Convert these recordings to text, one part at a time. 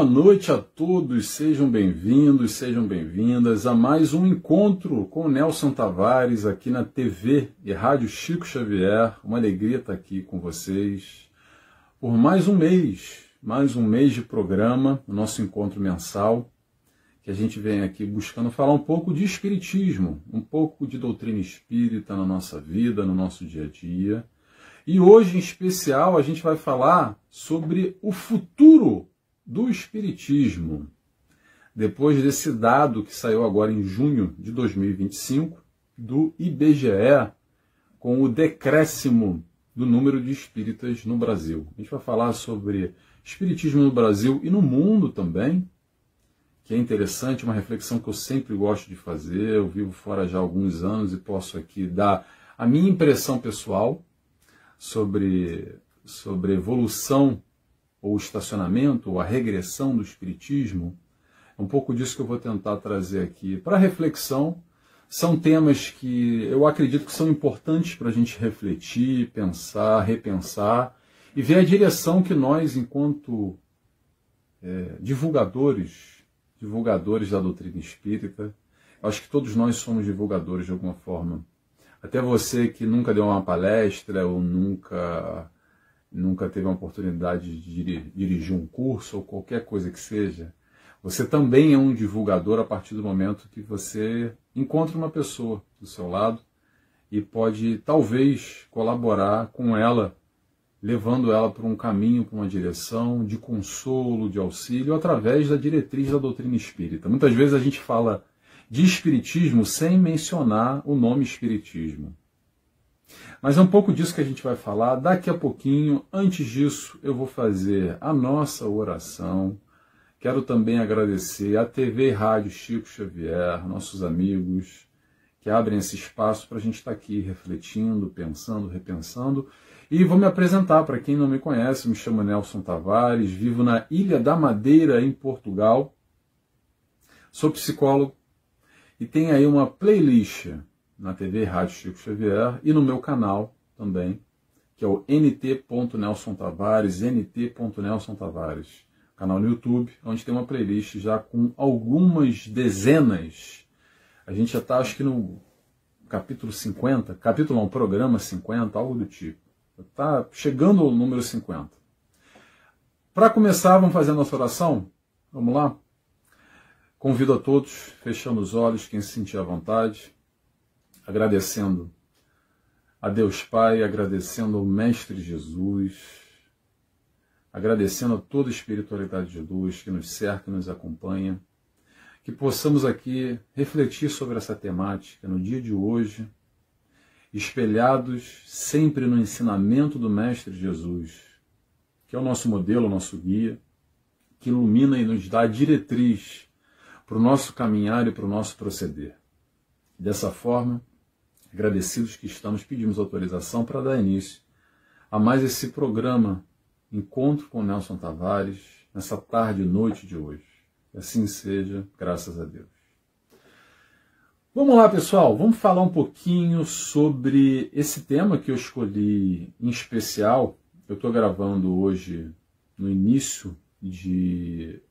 noite a todos, sejam bem-vindos, sejam bem-vindas a mais um encontro com o Nelson Tavares aqui na TV e Rádio Chico Xavier. Uma alegria estar aqui com vocês por mais um mês de programa, o nosso encontro mensal, que a gente vem aqui buscando falar um pouco de espiritismo, um pouco de doutrina espírita na nossa vida, no nosso dia a dia. E hoje, em especial, a gente vai falar sobre o futuro do espiritismo. Depois desse dado que saiu agora em junho de 2025, do IBGE, com o decréscimo do número de espíritas no Brasil. A gente vai falar sobre espiritismo no Brasil e no mundo também, que é interessante, uma reflexão que eu sempre gosto de fazer. Eu vivo fora já há alguns anos e posso aqui dar a minha impressão pessoal sobre a evolução ou estacionamento, ou a regressão do espiritismo. É um pouco disso que eu vou tentar trazer aqui para reflexão. São temas que eu acredito que são importantes para a gente refletir, pensar, repensar e ver a direção que nós, enquanto divulgadores da doutrina espírita, acho que todos nós somos divulgadores de alguma forma. Até você que nunca deu uma palestra ou nunca teve uma oportunidade de dirigir um curso ou qualquer coisa que seja, você também é um divulgador a partir do momento que você encontra uma pessoa do seu lado e pode talvez colaborar com ela, levando ela para um caminho, para uma direção de consolo, de auxílio, através da diretriz da doutrina espírita. Muitas vezes a gente fala de espiritismo sem mencionar o nome espiritismo. Mas é um pouco disso que a gente vai falar daqui a pouquinho. Antes disso, eu vou fazer a nossa oração. Quero também agradecer à TV e Rádio Chico Xavier, nossos amigos, que abrem esse espaço para a gente estar aqui refletindo, pensando, repensando. E vou me apresentar para quem não me conhece. Me chamo Nelson Tavares, vivo na Ilha da Madeira, em Portugal. Sou psicólogo e tenho aí uma playlist na TV Rádio Chico Xavier e no meu canal também, que é o nt.nelsontavares, nt.nelsontavares, canal no YouTube, onde tem uma playlist já com algumas dezenas. A gente já está, acho que no capítulo 50, programa 50, algo do tipo. Está chegando ao número 50. Para começar, vamos fazer a nossa oração? Vamos lá? Convido a todos, fechando os olhos, quem se sentir à vontade, agradecendo a Deus Pai, agradecendo ao Mestre Jesus, agradecendo a toda a espiritualidade de luz que nos cerca, que nos acompanha, que possamos aqui refletir sobre essa temática no dia de hoje, espelhados sempre no ensinamento do Mestre Jesus, que é o nosso modelo, o nosso guia, que ilumina e nos dá a diretriz para o nosso caminhar e para o nosso proceder. Dessa forma, agradecidos que estamos, pedimos autorização para dar início a mais esse programa Encontro com Nelson Tavares, nessa tarde e noite de hoje. Que assim seja, graças a Deus. Vamos lá, pessoal, vamos falar um pouquinho sobre esse tema que eu escolhi em especial. Eu estou gravando hoje no início de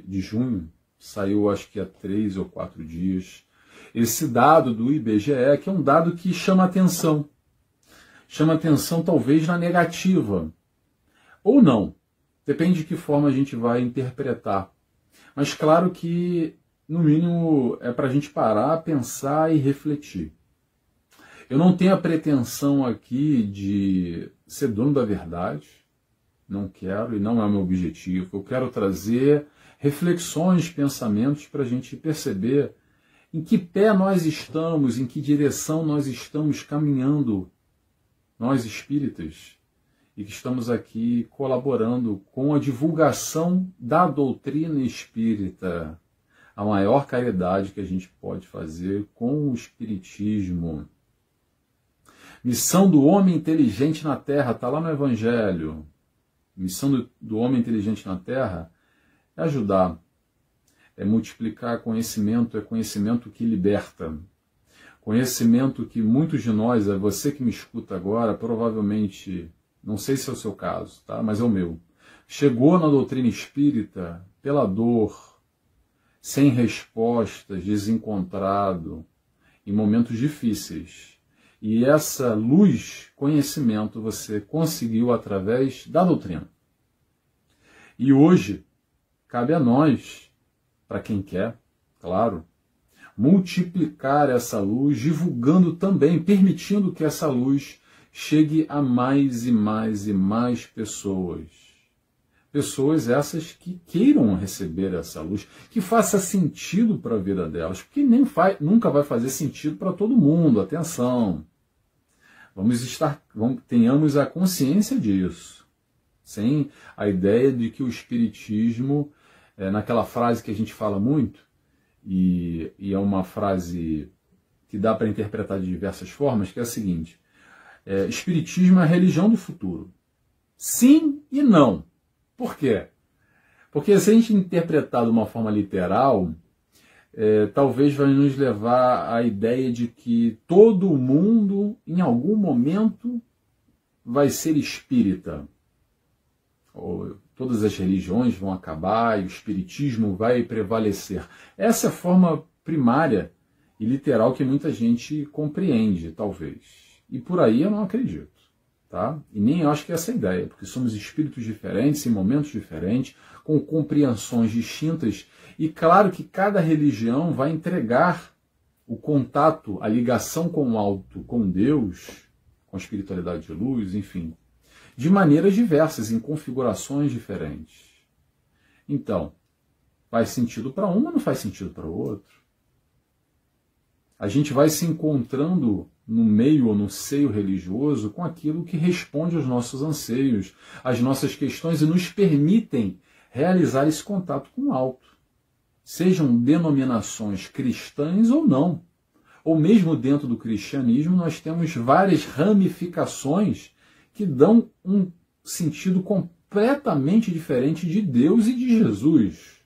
junho, saiu acho que há 3 ou 4 dias, esse dado do IBGE, que é um dado que chama atenção. Chama atenção talvez na negativa, ou não, depende de que forma a gente vai interpretar. Mas claro que, no mínimo, é para a gente parar, pensar e refletir. Eu não tenho a pretensão aqui de ser dono da verdade, não quero e não é o meu objetivo. Eu quero trazer reflexões, pensamentos para a gente perceber em que pé nós estamos, em que direção nós estamos caminhando, nós espíritas, e que estamos aqui colaborando com a divulgação da doutrina espírita, a maior caridade que a gente pode fazer com o espiritismo. Missão do homem inteligente na Terra, está lá no Evangelho. Missão do homem inteligente na Terra é ajudar, é multiplicar conhecimento, é conhecimento que liberta. Conhecimento que muitos de nós, é você que me escuta agora, provavelmente, não sei se é o seu caso, tá? Mas é o meu. chegou na doutrina espírita pela dor, sem respostas, desencontrado, em momentos difíceis. E essa luz, conhecimento, você conseguiu através da doutrina. E hoje, cabe a nós, para quem quer, claro, multiplicar essa luz, divulgando também, permitindo que essa luz chegue a mais e mais e mais pessoas. Pessoas essas que queiram receber essa luz, que faça sentido para a vida delas, porque nunca vai fazer sentido para todo mundo, atenção. Tenhamos a consciência disso, sem a ideia de que o Espiritismo, naquela frase que a gente fala muito, e é uma frase que dá para interpretar de diversas formas, que é a seguinte: Espiritismo é a religião do futuro. Sim e não. Por quê? Porque se a gente interpretar de uma forma literal, talvez vai nos levar à ideia de que todo mundo, em algum momento, vai ser espírita. Ou todas as religiões vão acabar e o espiritismo vai prevalecer. Essa é a forma primária e literal que muita gente compreende, talvez. E por aí eu não acredito. Tá? E nem acho que é essa a ideia, porque somos espíritos diferentes, em momentos diferentes, com compreensões distintas, e claro que cada religião vai entregar o contato, a ligação com o alto, com Deus, com a espiritualidade de luz, enfim, de maneiras diversas, em configurações diferentes. Então, faz sentido para um, mas não faz sentido para o outro. A gente vai se encontrando no meio ou no seio religioso com aquilo que responde aos nossos anseios, às nossas questões e nos permitem realizar esse contato com o alto. Sejam denominações cristãs ou não. Ou mesmo dentro do cristianismo nós temos várias ramificações que dão um sentido completamente diferente de Deus e de Jesus.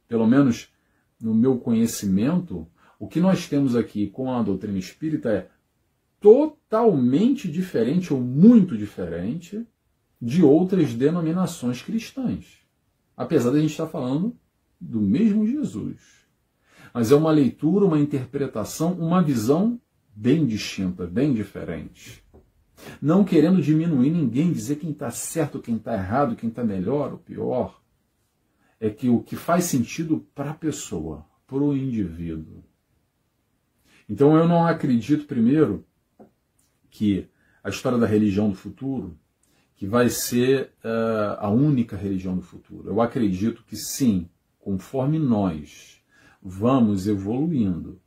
Pelo menos no meu conhecimento, o que nós temos aqui com a doutrina espírita é totalmente diferente ou muito diferente de outras denominações cristãs. Apesar de a gente estar falando do mesmo Jesus. Mas é uma leitura, uma interpretação, uma visão bem distinta, bem diferente. Não querendo diminuir ninguém, dizer quem está certo, quem está errado, quem está melhor ou pior. É que o que faz sentido para a pessoa, para o indivíduo. Então eu não acredito, primeiro, que a história da religião do futuro, que vai ser a única religião do futuro. Eu acredito que sim, conforme nós vamos evoluindo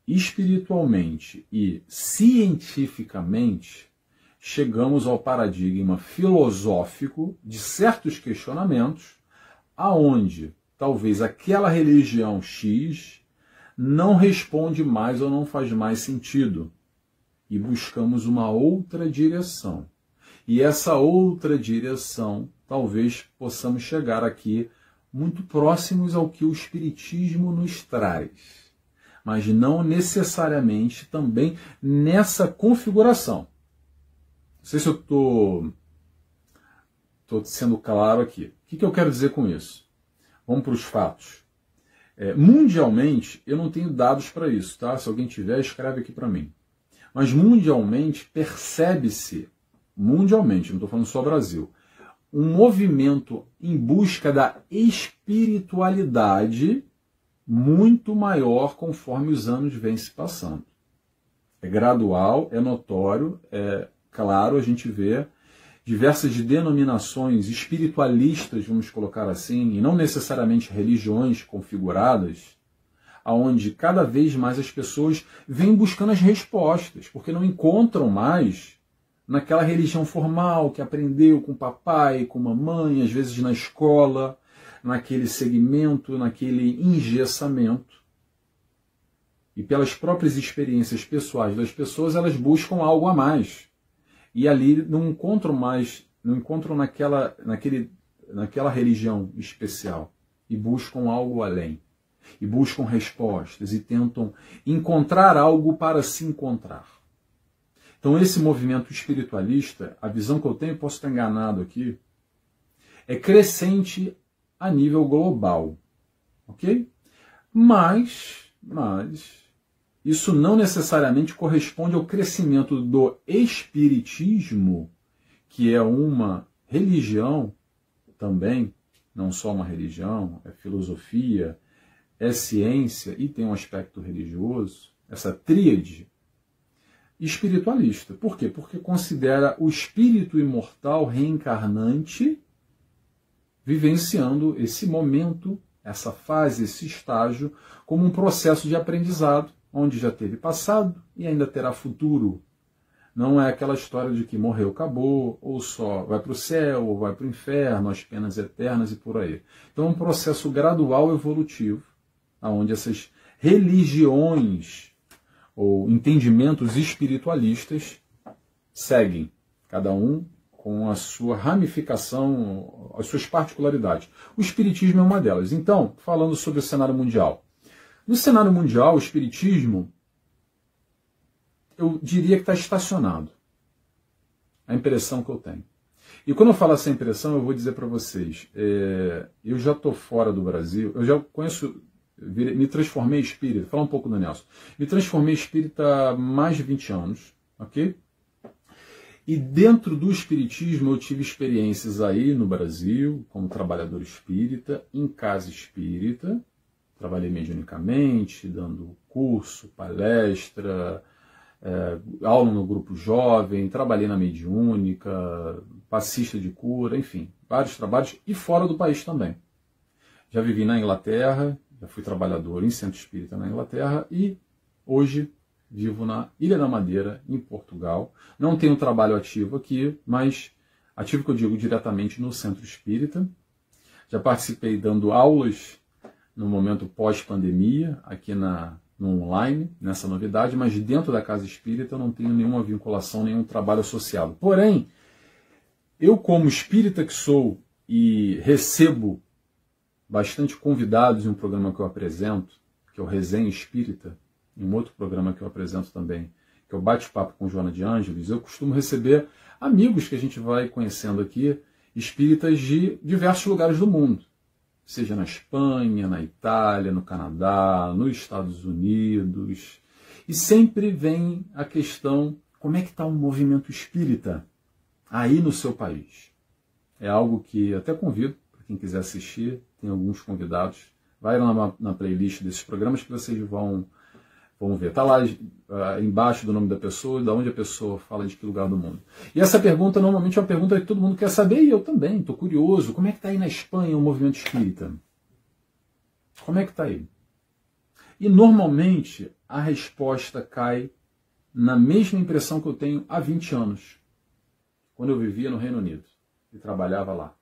espiritualmente e cientificamente, chegamos ao paradigma filosófico de certos questionamentos, aonde talvez aquela religião X não responde mais ou não faz mais sentido. E buscamos uma outra direção. E essa outra direção, talvez possamos chegar aqui muito próximos ao que o Espiritismo nos traz. Mas não necessariamente também nessa configuração. Não sei se eu estou sendo claro aqui. O que eu quero dizer com isso? Vamos para os fatos. Mundialmente, eu não tenho dados para isso, tá? Se alguém tiver, escreve aqui para mim. Mas mundialmente, percebe-se, mundialmente, não estou falando só Brasil, um movimento em busca da espiritualidade muito maior conforme os anos vêm se passando. É gradual, é notório, é claro, a gente vê diversas denominações espiritualistas, vamos colocar assim, e não necessariamente religiões configuradas, aonde cada vez mais as pessoas vêm buscando as respostas, porque não encontram mais naquela religião formal que aprendeu com o papai, com a mamãe, às vezes na escola, naquele segmento, naquele engessamento. E pelas próprias experiências pessoais das pessoas, elas buscam algo a mais. E ali não encontram naquela religião especial. E buscam algo além. E buscam respostas e tentam encontrar algo para se encontrar. Então esse movimento espiritualista, a visão que eu tenho, posso estar enganado aqui, é crescente a nível global, ok? Mas isso não necessariamente corresponde ao crescimento do espiritismo, que é uma religião também, não só uma religião, é filosofia, é ciência e tem um aspecto religioso, essa tríade espiritualista. Por quê? Porque considera o espírito imortal reencarnante vivenciando esse momento, essa fase, esse estágio, como um processo de aprendizado, onde já teve passado e ainda terá futuro. Não é aquela história de que morreu, acabou, ou só vai para o céu, ou vai para o inferno, as penas eternas e por aí. Então é um processo gradual evolutivo, onde essas religiões ou entendimentos espiritualistas seguem, cada um com a sua ramificação, as suas particularidades. O espiritismo é uma delas. Então, falando sobre o cenário mundial. No cenário mundial, o espiritismo, eu diria que está estacionado. A impressão que eu tenho. E quando eu falo essa impressão, eu vou dizer para vocês, eu já estou fora do Brasil, eu já conheço, me transformei espírita, fala um pouco do Nelson, me transformei espírita há mais de 20 anos, ok? E dentro do espiritismo eu tive experiências aí no Brasil, como trabalhador espírita, em casa espírita, trabalhei mediunicamente, dando curso, palestra, aula no grupo jovem, trabalhei na mediúnica, passista de cura, enfim, vários trabalhos, e fora do país também. Já vivi na Inglaterra, já fui trabalhador em centro espírita na Inglaterra e hoje vivo na Ilha da Madeira, em Portugal. Não tenho trabalho ativo aqui, mas ativo que eu digo diretamente no centro espírita. Já participei dando aulas no momento pós-pandemia, aqui no online, nessa novidade, mas dentro da casa espírita eu não tenho nenhuma vinculação, nenhum trabalho associado. Porém, eu como espírita que sou e recebo bastante convidados em um programa que eu apresento, que é o Resenha Espírita, em um outro programa que eu apresento também, que é o Bate-Papo com Joana de Ângeles, eu costumo receber amigos que a gente vai conhecendo aqui, espíritas de diversos lugares do mundo, seja na Espanha, na Itália, no Canadá, nos Estados Unidos, e sempre vem a questão, como é que está o movimento espírita aí no seu país? É algo que até convido, para quem quiser assistir, tem alguns convidados, vai lá na playlist desses programas que vocês vão ver. Está lá embaixo do nome da pessoa, de onde a pessoa fala, de que lugar do mundo. E essa pergunta normalmente é uma pergunta que todo mundo quer saber, e eu também, estou curioso. Como é que está aí na Espanha o movimento espírita? Como é que está aí? E normalmente a resposta cai na mesma impressão que eu tenho há 20 anos, quando eu vivia no Reino Unido e trabalhava lá.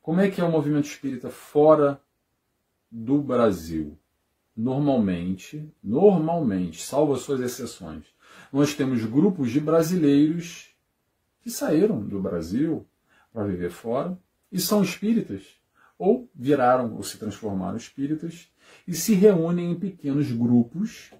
Como é que é o movimento espírita fora do Brasil? Normalmente, salvo as suas exceções, nós temos grupos de brasileiros que saíram do Brasil para viver fora e são espíritas, ou viraram ou se transformaram espíritas, e se reúnem em pequenos grupos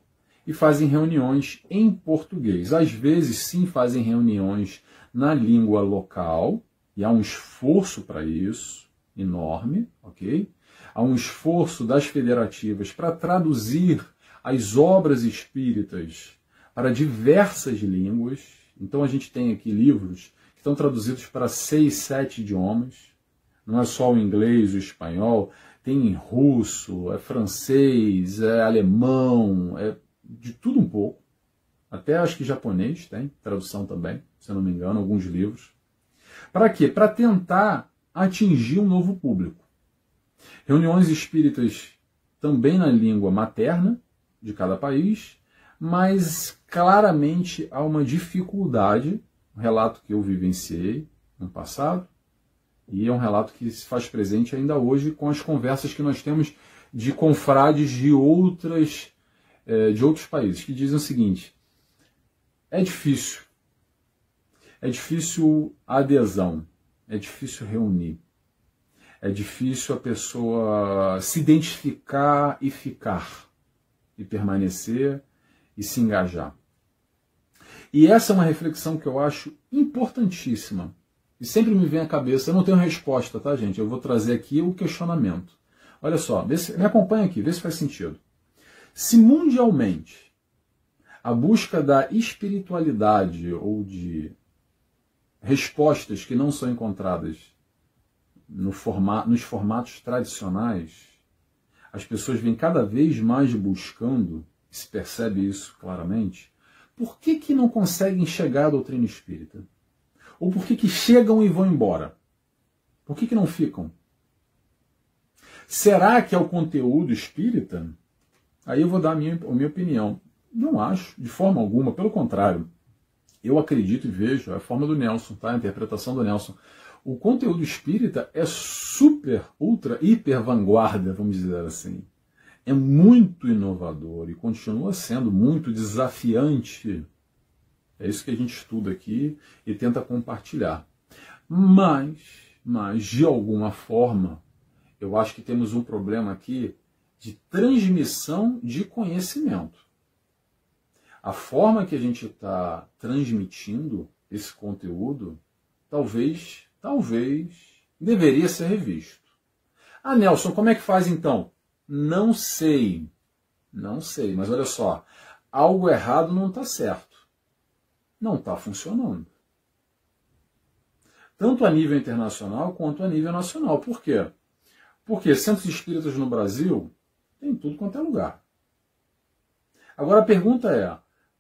e fazem reuniões em português. Às vezes, sim, fazem reuniões na língua local, e há um esforço para isso, enorme, ok? Há um esforço das federativas para traduzir as obras espíritas para diversas línguas. Então a gente tem aqui livros que estão traduzidos para 6, 7 idiomas. Não é só o inglês, o espanhol, tem russo, é francês, é alemão, é de tudo um pouco. Até acho que japonês tem tradução também, se eu não me engano, alguns livros. Para quê? Para tentar atingir um novo público. Reuniões espíritas também na língua materna de cada país, mas claramente há uma dificuldade, um relato que eu vivenciei no passado, e é um relato que se faz presente ainda hoje com as conversas que nós temos de confrades de outros países, que dizem o seguinte: é difícil a adesão, é difícil reunir, é difícil a pessoa se identificar e ficar, e permanecer e se engajar. E essa é uma reflexão que eu acho importantíssima E sempre me vem à cabeça, eu não tenho resposta, tá, gente? Eu vou trazer aqui o questionamento. Olha só, me acompanha aqui, vê se faz sentido. Se mundialmente a busca da espiritualidade ou de respostas que não são encontradas nos formatos tradicionais, as pessoas vêm cada vez mais buscando, se percebe isso claramente, por que não conseguem chegar à doutrina espírita? Ou por que chegam e vão embora? Por que não ficam? Será que é o conteúdo espírita? Aí eu vou dar a minha opinião. Não acho, de forma alguma, pelo contrário. Eu acredito e vejo a forma do Nelson, tá? A interpretação do Nelson. O conteúdo espírita é super, ultra, hiper vanguarda, vamos dizer assim. É muito inovador e continua sendo muito desafiante. É isso que a gente estuda aqui e tenta compartilhar. Mas, de alguma forma, eu acho que temos um problema aqui de transmissão de conhecimento. A forma que a gente está transmitindo esse conteúdo, talvez deveria ser revisto. Ah, Nelson, como é que faz então? Não sei, mas olha só, algo errado não está certo. Não está funcionando. Tanto a nível internacional quanto a nível nacional. Por quê? Porque centros espíritas no Brasil tem tudo quanto é lugar. Agora a pergunta é,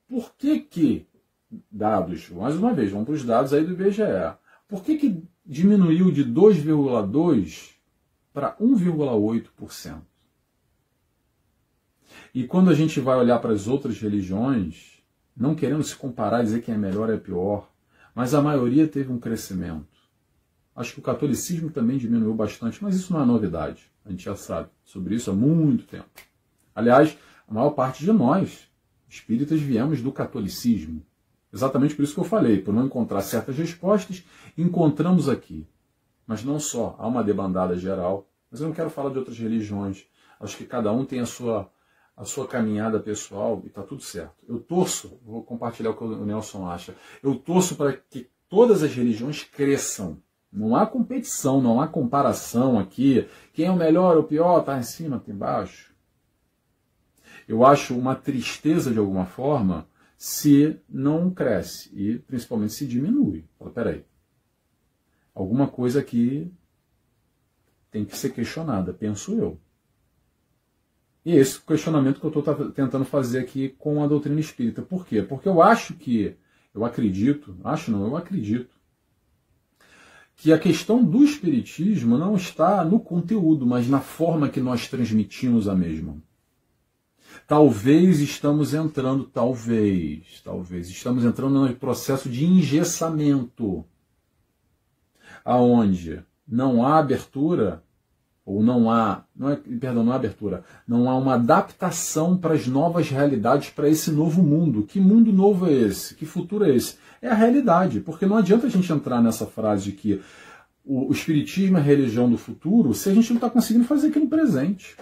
por que dados, mais uma vez, vamos para os dados aí do IBGE, por que diminuiu de 2,2% para 1,8%? E quando a gente vai olhar para as outras religiões, não querendo se comparar e dizer quem é melhor ou é pior, mas a maioria teve um crescimento. Acho que o catolicismo também diminuiu bastante, mas isso não é novidade. A gente já sabe sobre isso há muito tempo. Aliás, a maior parte de nós, espíritas, viemos do catolicismo. Exatamente por isso que eu falei, por não encontrar certas respostas, encontramos aqui. Mas não só, há uma debandada geral, mas eu não quero falar de outras religiões. Acho que cada um tem a sua caminhada pessoal e está tudo certo. Eu torço, vou compartilhar o que o Nelson acha, eu torço para que todas as religiões cresçam. Não há competição, não há comparação aqui. Quem é o melhor ou o pior, está em cima, está embaixo. Eu acho uma tristeza, de alguma forma, se não cresce e principalmente se diminui. Fala, peraí, alguma coisa aqui tem que ser questionada, penso eu. E esse questionamento que eu estou tentando fazer aqui com a doutrina espírita. Por quê? Porque eu acredito que a questão do espiritismo não está no conteúdo, mas na forma que nós transmitimos a mesma. Talvez estamos entrando num processo de engessamento, aonde não há abertura, ou não há uma adaptação para as novas realidades, para esse novo mundo. Que mundo novo é esse? Que futuro é esse? É a realidade, porque não adianta a gente entrar nessa frase de que o espiritismo é a religião do futuro se a gente não está conseguindo fazer aquilo no presente.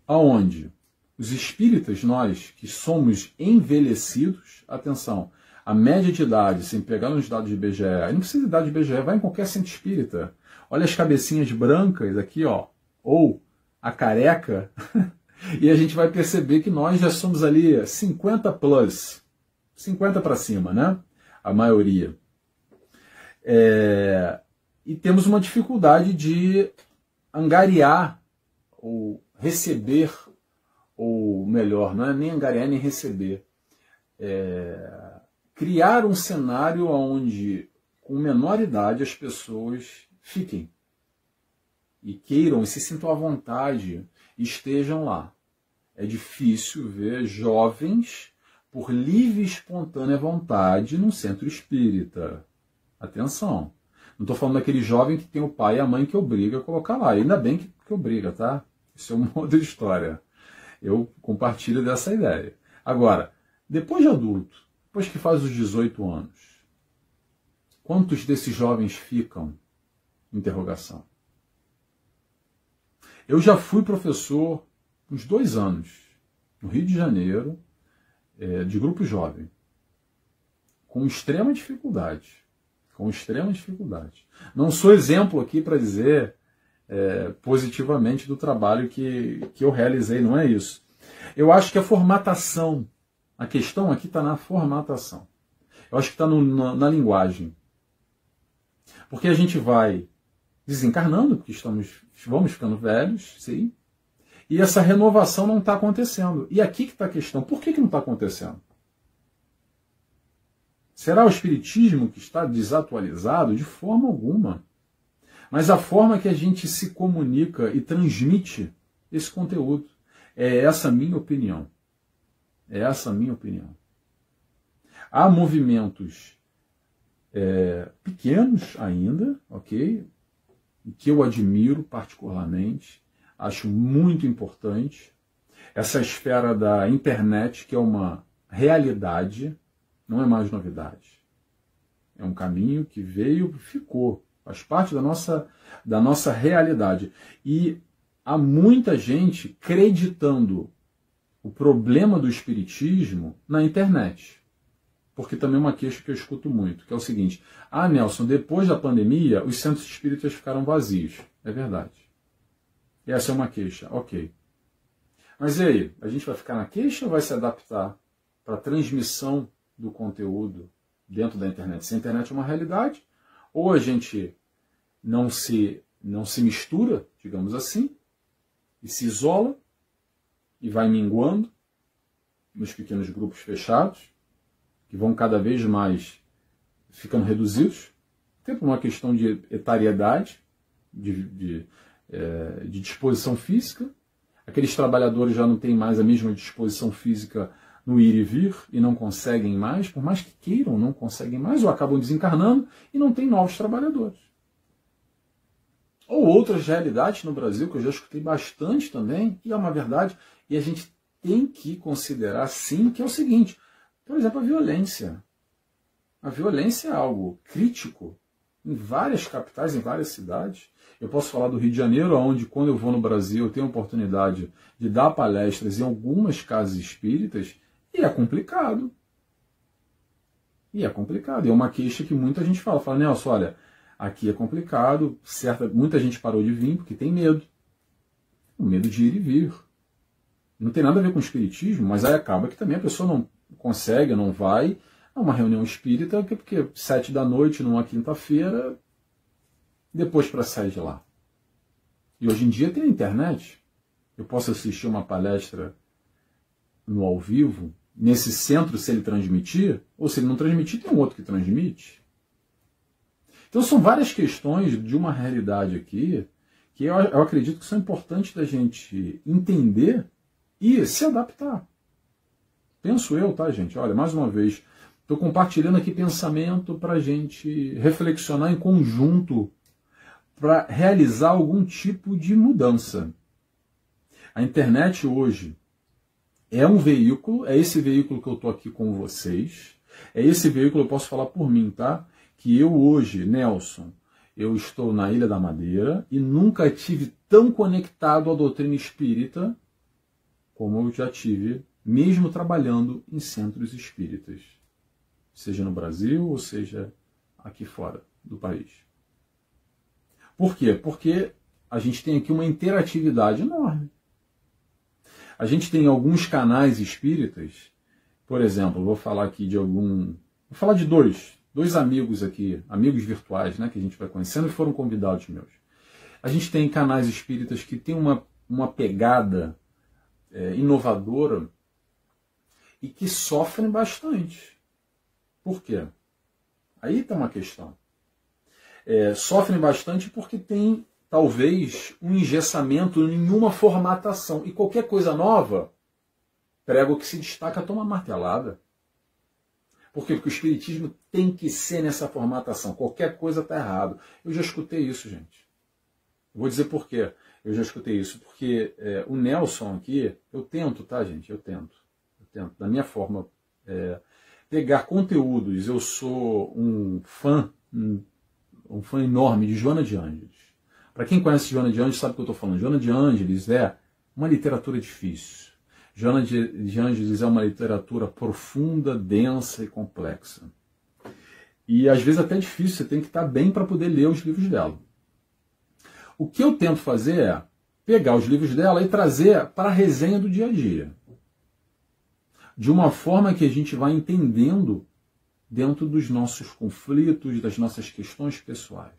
Aonde? Os espíritas, nós que somos envelhecidos, atenção, a média de idade, sem pegar nos dados de IBGE, não precisa de dados de IBGE, vai em qualquer centro espírita. Olha as cabecinhas brancas aqui, ó, ou a careca, e a gente vai perceber que nós já somos ali 50 plus, 50 para cima, né? A maioria. E temos uma dificuldade de angariar ou receber, ou melhor, não é nem angariar nem receber. Criar um cenário onde, com menor idade, as pessoas fiquem e queiram e se sintam à vontade e estejam lá. É difícil ver jovens por livre e espontânea vontade num centro espírita. Atenção, não estou falando daquele jovem que tem o pai e a mãe que obriga a colocar lá. Ainda bem que obriga, tá? Isso é uma outra história. Eu compartilho dessa ideia. Agora, depois de adulto, depois que faz os 18 anos, quantos desses jovens ficam? Interrogação. Eu já fui professor uns 2 anos, no Rio de Janeiro, de grupo jovem, com extrema dificuldade. com extrema dificuldade. Não sou exemplo aqui para dizer positivamente do trabalho que eu realizei, não é isso. Eu acho que a formatação, a questão aqui está na formatação. Eu acho que está na linguagem. Porque a gente vai desencarnando, porque vamos ficando velhos, sim, e essa renovação não está acontecendo. E aqui que está a questão. Por que não está acontecendo? Será o Espiritismo que está desatualizado? De forma alguma. Mas a forma que a gente se comunica e transmite esse conteúdo. É essa a minha opinião. É essa a minha opinião. Há movimentos pequenos ainda, ok? Que eu admiro particularmente, acho muito importante. Essa esfera da internet, que é uma realidade, não é mais novidade. É um caminho que veio e ficou. Faz parte da nossa realidade. E há muita gente acreditando o problema do espiritismo na internet. Porque também é uma queixa que eu escuto muito, que é o seguinte: ah, Nelson, depois da pandemia, os centros espíritas ficaram vazios. É verdade. Essa é uma queixa, ok. Mas e aí? A gente vai ficar na queixa ou vai se adaptar para a transmissão do conteúdo dentro da internet? Se a internet é uma realidade, ou a gente não se mistura, digamos assim, e se isola, e vai minguando nos pequenos grupos fechados, que vão cada vez mais ficando reduzidos, até por uma questão de etariedade, de disposição física. Aqueles trabalhadores já não têm mais a mesma disposição física no ir e vir, e não conseguem mais, por mais que queiram, não conseguem mais, ou acabam desencarnando, e não tem novos trabalhadores. Ou outras realidades no Brasil, que eu já escutei bastante também, e é uma verdade, e a gente tem que considerar, sim, que é o seguinte: por exemplo, a violência. A violência é algo crítico em várias capitais, em várias cidades. Eu posso falar do Rio de Janeiro, onde, quando eu vou no Brasil, eu tenho a oportunidade de dar palestras em algumas casas espíritas, e é complicado. E é complicado. E é uma queixa que muita gente fala, Nelson, olha, aqui é complicado, muita gente parou de vir porque tem medo. O medo de ir e vir. Não tem nada a ver com o espiritismo, mas aí acaba que também a pessoa não consegue, não vai a uma reunião espírita, porque 7 da noite, numa quinta-feira, depois para sair de lá. E hoje em dia tem a internet. Eu posso assistir uma palestra no ao vivo, nesse centro, se ele transmitir, ou se ele não transmitir, tem um outro que transmite. Então são várias questões de uma realidade aqui, que eu acredito que são importantes da gente entender e se adaptar. Penso eu, tá, gente? Olha, mais uma vez, estou compartilhando aqui pensamento para a gente reflexionar em conjunto para realizar algum tipo de mudança. A internet hoje é um veículo, é esse veículo que eu estou aqui com vocês, é esse veículo, eu posso falar por mim, tá? Que eu hoje, Nelson, eu estou na Ilha da Madeira e nunca tive tão conectado à doutrina espírita como eu já tive, mesmo trabalhando em centros espíritas, seja no Brasil ou seja aqui fora do país. Por quê? Porque a gente tem aqui uma interatividade enorme. A gente tem alguns canais espíritas, por exemplo, vou falar aqui de vou falar de dois amigos aqui, amigos virtuais, né, que a gente vai conhecendo e foram convidados meus. A gente tem canais espíritas que tem uma pegada inovadora e que sofrem bastante. Por quê? Aí está uma questão. Sofrem bastante porque tem, talvez, um engessamento em uma formatação. E qualquer coisa nova, prego que se destaca, toma martelada. Por quê? Porque o espiritismo tem que ser nessa formatação. Qualquer coisa está errado. Eu já escutei isso, gente. Vou dizer por quê. Eu já escutei isso. Porque o Nelson aqui, eu tento, tá, gente? Eu tento, da minha forma, pegar conteúdos. Eu sou um fã enorme de Joana de Ângeles. Para quem conhece Joana de Ângeles sabe o que eu estou falando. Joana de Ângeles é uma literatura difícil. Joana de Ângeles é uma literatura profunda, densa e complexa. E às vezes até é difícil, você tem que estar bem para poder ler os livros dela. O que eu tento fazer é pegar os livros dela e trazer para a resenha do dia a dia. De uma forma que a gente vai entendendo dentro dos nossos conflitos, das nossas questões pessoais.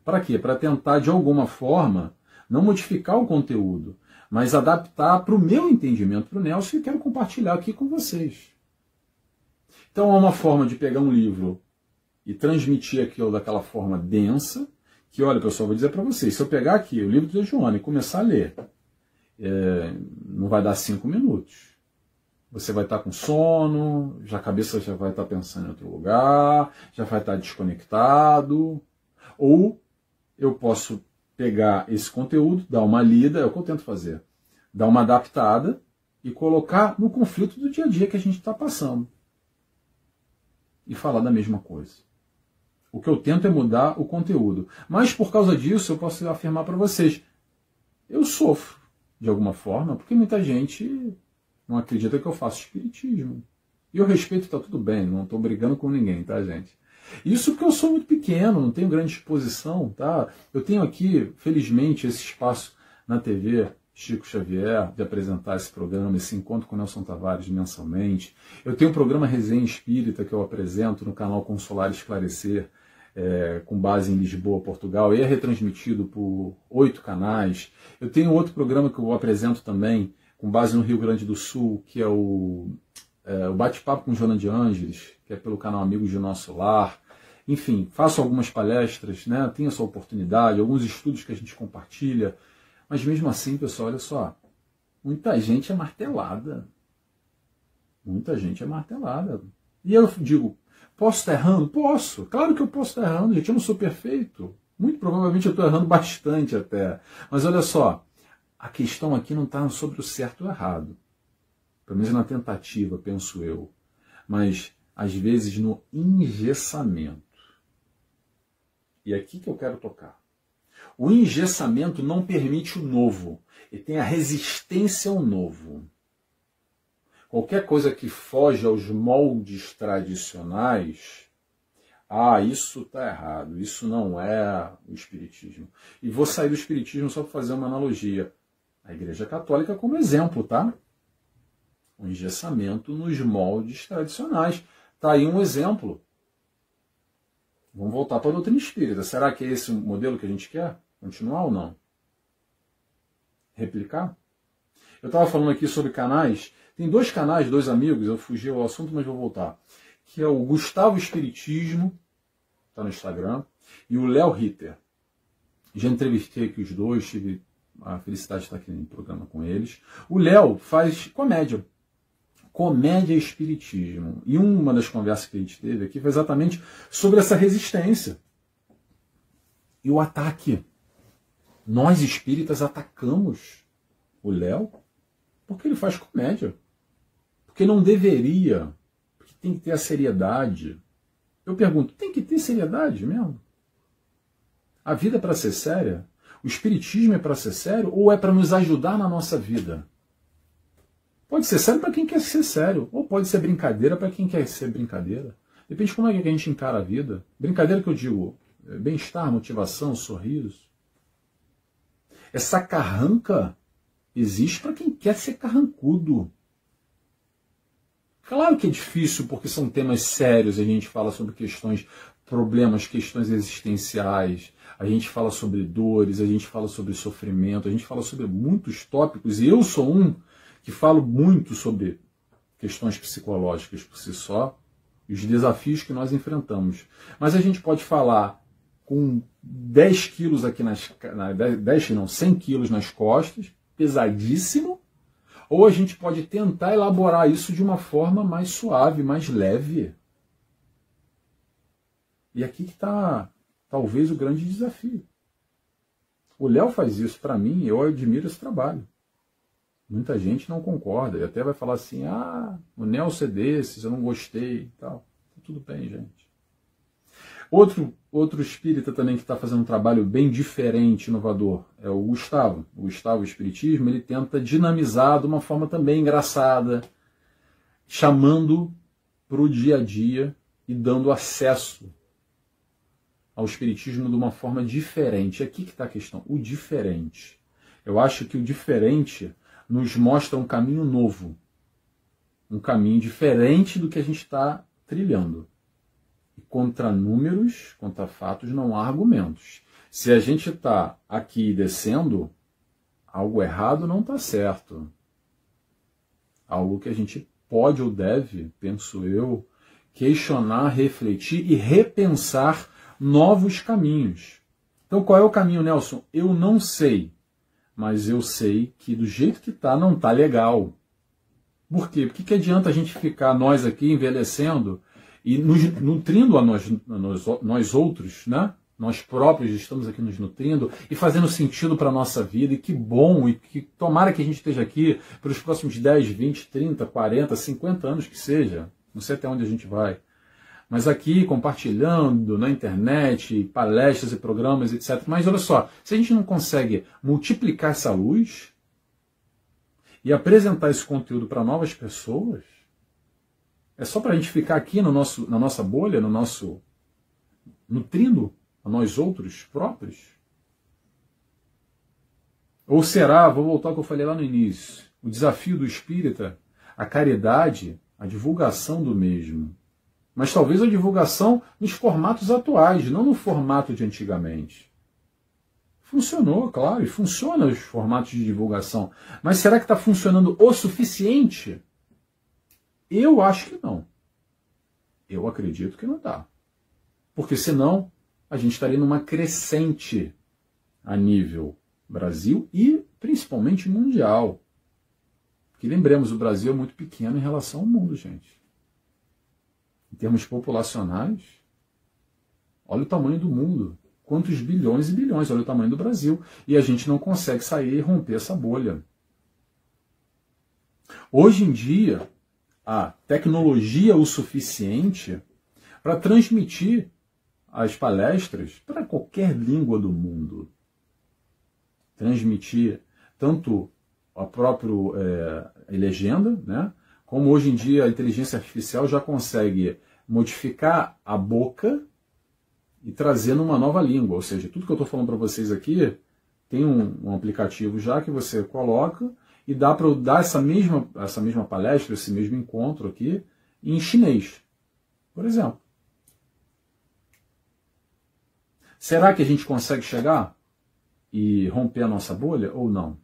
Para quê? Para tentar, de alguma forma, não modificar o conteúdo, mas adaptar para o meu entendimento, para o Nelson, e quero compartilhar aqui com vocês. Então é uma forma de pegar um livro e transmitir aquilo daquela forma densa, que, olha, pessoal, vou dizer para vocês, se eu pegar aqui o livro de Joana e começar a ler, não vai dar 5 minutos. Você vai estar com sono, a cabeça já vai estar pensando em outro lugar, já vai estar desconectado. Ou eu posso pegar esse conteúdo, dar uma lida, é o que eu tento fazer, dar uma adaptada e colocar no conflito do dia a dia que a gente está passando. E falar da mesma coisa. O que eu tento é mudar o conteúdo. Mas por causa disso, eu posso afirmar para vocês, eu sofro de alguma forma, porque muita gente não acredita que eu faço espiritismo. E eu respeito, tá tudo bem, não estou brigando com ninguém, tá, gente? Isso porque eu sou muito pequeno, não tenho grande exposição, tá? Eu tenho aqui, felizmente, esse espaço na TV Chico Xavier, de apresentar esse programa, esse encontro com Nelson Tavares mensalmente. Eu tenho um programa Resenha Espírita que eu apresento no canal Consolar Esclarecer, com base em Lisboa, Portugal, e é retransmitido por 8 canais. Eu tenho outro programa que eu apresento também, com base no Rio Grande do Sul, que é o Bate-Papo com Joana de Ângeles, que é pelo canal Amigos de Nosso Lar. Enfim, faço algumas palestras, né? Tenho essa oportunidade, alguns estudos que a gente compartilha, mas mesmo assim, pessoal, olha só, muita gente é martelada. Muita gente é martelada. E eu digo, posso estar errando? Posso. Claro que eu posso estar errando, gente. Eu não sou perfeito. Muito provavelmente eu estou errando bastante até. Mas olha só, a questão aqui não está sobre o certo ou errado. Pelo menos na tentativa, penso eu. Mas, às vezes, no engessamento. E é aqui que eu quero tocar. O engessamento não permite o novo. Ele tem a resistência ao novo. Qualquer coisa que foge aos moldes tradicionais, isso está errado, isso não é o espiritismo. E vou sair do espiritismo só para fazer uma analogia. A Igreja Católica como exemplo, tá? O engessamento nos moldes tradicionais. Está aí um exemplo. Vamos voltar para a doutrina espírita. Será que é esse o modelo que a gente quer? Continuar ou não? Replicar? Eu estava falando aqui sobre canais. Tem 2 canais, 2 amigos, eu fugi ao assunto, mas vou voltar. Que é o Gustavo Espiritismo, está no Instagram, e o Léo Ritter. Já entrevistei aqui os dois, tive a felicidade de estar aqui no programa com eles. O Léo faz comédia. Comédia e espiritismo. E uma das conversas que a gente teve aqui foi exatamente sobre essa resistência. E o ataque. Nós espíritas atacamos o Léo porque ele faz comédia. Porque não deveria. Porque tem que ter a seriedade. Eu pergunto, tem que ter seriedade mesmo? A vida é para ser séria? O espiritismo é para ser sério ou é para nos ajudar na nossa vida? Pode ser sério para quem quer ser sério, ou pode ser brincadeira para quem quer ser brincadeira. Depende de como é que a gente encara a vida. Brincadeira que eu digo, bem-estar, motivação, sorriso. Essa carranca existe para quem quer ser carrancudo. Claro que é difícil, porque são temas sérios, a gente fala sobre questões, problemas, questões existenciais, a gente fala sobre dores, a gente fala sobre sofrimento, a gente fala sobre muitos tópicos, e eu sou um que falo muito sobre questões psicológicas por si só, e os desafios que nós enfrentamos. Mas a gente pode falar com 10 quilos aqui 100 quilos nas costas, pesadíssimo, ou a gente pode tentar elaborar isso de uma forma mais suave, mais leve. E aqui que está, talvez, o grande desafio. O Léo faz isso para mim, eu admiro esse trabalho. Muita gente não concorda e até vai falar assim, o Nelson é desses, eu não gostei e tal. Tudo bem, gente. Outro espírita também que está fazendo um trabalho bem diferente, inovador, é o Gustavo. O Gustavo Espiritismo, ele tenta dinamizar de uma forma também engraçada, chamando para o dia a dia e dando acesso ao espiritismo de uma forma diferente. Aqui que está a questão, o diferente. Eu acho que o diferente nos mostra um caminho novo, um caminho diferente do que a gente está trilhando. E contra números, contra fatos, não há argumentos. Se a gente está aqui descendo, algo errado não está certo. Algo que a gente pode ou deve, penso eu, questionar, refletir e repensar novos caminhos. Então qual é o caminho, Nelson? Eu não sei, mas eu sei que do jeito que está, não está legal. Por quê? Porque que adianta a gente ficar, nós aqui, envelhecendo e nos nutrindo a nós outros, né? Nós próprios estamos aqui nos nutrindo e fazendo sentido para a nossa vida, e que bom, e que tomara que a gente esteja aqui pelos próximos 10, 20, 30, 40, 50 anos que seja, não sei até onde a gente vai, mas aqui compartilhando na internet, palestras e programas, etc. Mas olha só, se a gente não consegue multiplicar essa luz e apresentar esse conteúdo para novas pessoas, é só para a gente ficar aqui na nossa bolha, nutrindo a nós outros próprios? Ou será, vou voltar ao que eu falei lá no início, o desafio do espírita, a caridade, a divulgação do mesmo. Mas talvez a divulgação nos formatos atuais, não no formato de antigamente. Funcionou, claro, e funciona os formatos de divulgação. Mas será que está funcionando o suficiente? Eu acho que não. Eu acredito que não está. Porque senão a gente estaria numa crescente a nível Brasil e principalmente mundial. Porque lembremos, o Brasil é muito pequeno em relação ao mundo, gente. Em termos populacionais, olha o tamanho do mundo. Quantos bilhões e bilhões, olha o tamanho do Brasil. E a gente não consegue sair e romper essa bolha. Hoje em dia, a tecnologia o suficiente para transmitir as palestras para qualquer língua do mundo. Transmitir tanto a própria legenda, né? Como hoje em dia a inteligência artificial já consegue modificar a boca e trazer numa nova língua. Ou seja, tudo que eu estou falando para vocês aqui tem um aplicativo já que você coloca e dá para eu dar essa mesma palestra, esse mesmo encontro aqui em chinês, por exemplo. Será que a gente consegue chegar e romper a nossa bolha ou não?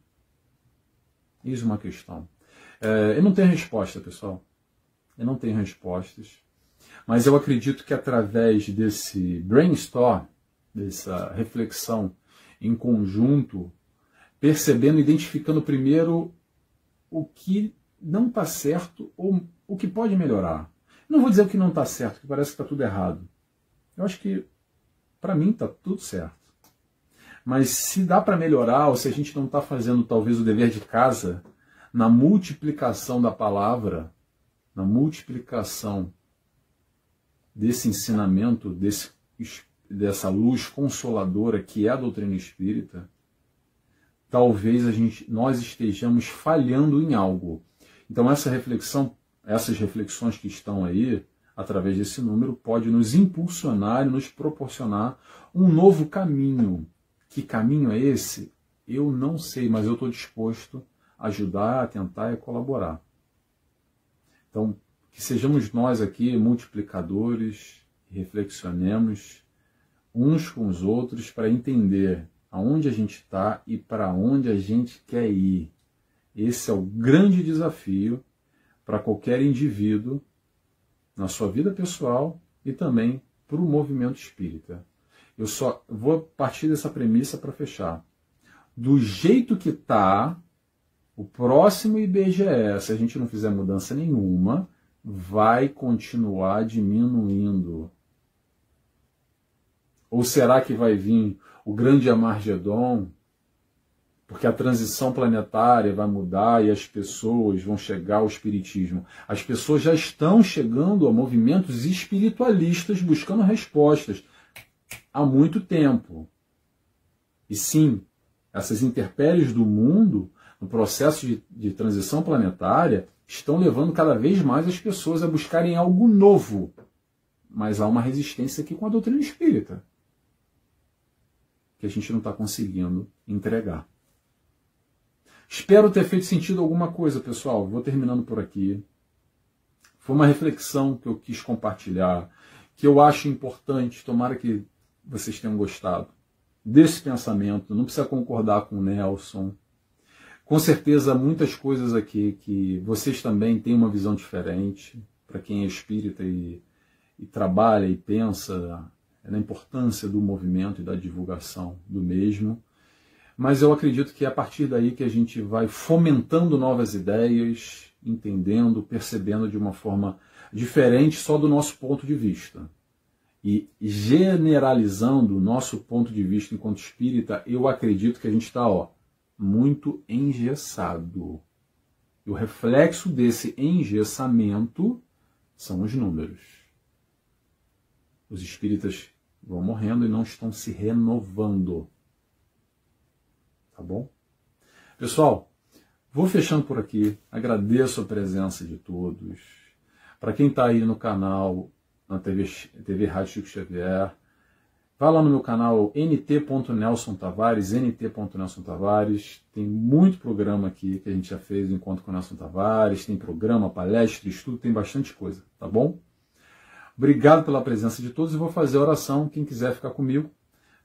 Eis uma questão. Eu não tenho resposta, pessoal. Eu não tenho respostas. Mas eu acredito que através desse brainstorm, dessa reflexão em conjunto, percebendo, identificando primeiro o que não está certo ou o que pode melhorar. Não vou dizer o que não está certo, porque parece que está tudo errado. Eu acho que, para mim, está tudo certo. Mas se dá para melhorar, ou se a gente não está fazendo talvez o dever de casa, na multiplicação da palavra, na multiplicação desse ensinamento, dessa luz consoladora que é a doutrina espírita, talvez nós estejamos falhando em algo. Então essas reflexões que estão aí, através desse número, pode nos impulsionar e nos proporcionar um novo caminho. Que caminho é esse? Eu não sei, mas eu estou disposto a ajudar, a tentar e a colaborar. Então, que sejamos nós aqui multiplicadores, reflexionemos uns com os outros para entender aonde a gente está e para onde a gente quer ir. Esse é o grande desafio para qualquer indivíduo na sua vida pessoal e também para o movimento espírita. Eu só vou partir dessa premissa para fechar. Do jeito que está, o próximo IBGE, se a gente não fizer mudança nenhuma, vai continuar diminuindo. Ou será que vai vir o grande Amargedon, porque a transição planetária vai mudar e as pessoas vão chegar ao espiritismo? As pessoas já estão chegando a movimentos espiritualistas buscando respostas há muito tempo. E sim, essas intempéries do mundo, no processo de transição planetária, estão levando cada vez mais as pessoas a buscarem algo novo. mas há uma resistência aqui com a doutrina espírita, que a gente não está conseguindo entregar. Espero ter feito sentido alguma coisa, pessoal. Vou terminando por aqui. Foi uma reflexão que eu quis compartilhar, que eu acho importante, tomara que vocês tenham gostado desse pensamento. Não precisa concordar com o Nelson. Com certeza, muitas coisas aqui que vocês também têm uma visão diferente, para quem é espírita e trabalha e pensa na importância do movimento e da divulgação do mesmo. Mas eu acredito que é a partir daí que a gente vai fomentando novas ideias, entendendo, percebendo de uma forma diferente só do nosso ponto de vista. E generalizando o nosso ponto de vista enquanto espírita, eu acredito que a gente está muito engessado. E o reflexo desse engessamento são os números. Os espíritas vão morrendo e não estão se renovando. Tá bom? Pessoal, vou fechando por aqui. Agradeço a presença de todos. Para quem está aí no canal, na TV Rádio Chico Xavier, vá lá no meu canal nt.Nelson Tavares, nt.Nelson Tavares. Tem muito programa aqui que a gente já fez, Encontro com o Nelson Tavares. Tem programa, palestra, estudo, tem bastante coisa, tá bom? Obrigado pela presença de todos e vou fazer a oração. Quem quiser ficar comigo,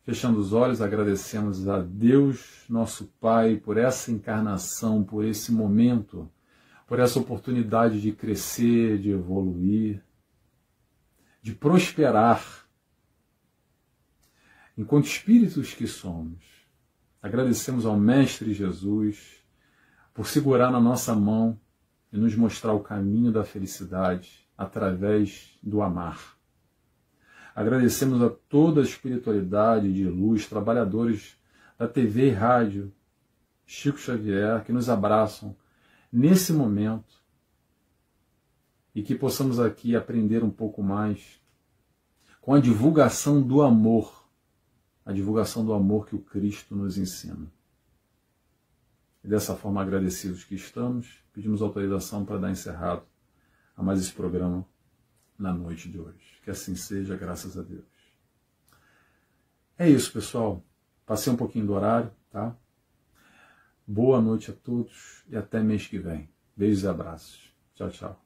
fechando os olhos, agradecemos a Deus, nosso Pai, por essa encarnação, por esse momento, por essa oportunidade de crescer, de evoluir, de prosperar, enquanto espíritos que somos. Agradecemos ao Mestre Jesus por segurar na nossa mão e nos mostrar o caminho da felicidade através do amar. Agradecemos a toda a espiritualidade de luz, trabalhadores da TV e rádio Chico Xavier, que nos abraçam nesse momento e que possamos aqui aprender um pouco mais com a divulgação do amor, a divulgação do amor que o Cristo nos ensina. E dessa forma, agradecidos que estamos, pedimos autorização para dar encerrado a mais esse programa na noite de hoje. Que assim seja, graças a Deus. É isso, pessoal. Passei um pouquinho do horário, tá? Boa noite a todos e até mês que vem. Beijos e abraços. Tchau, tchau.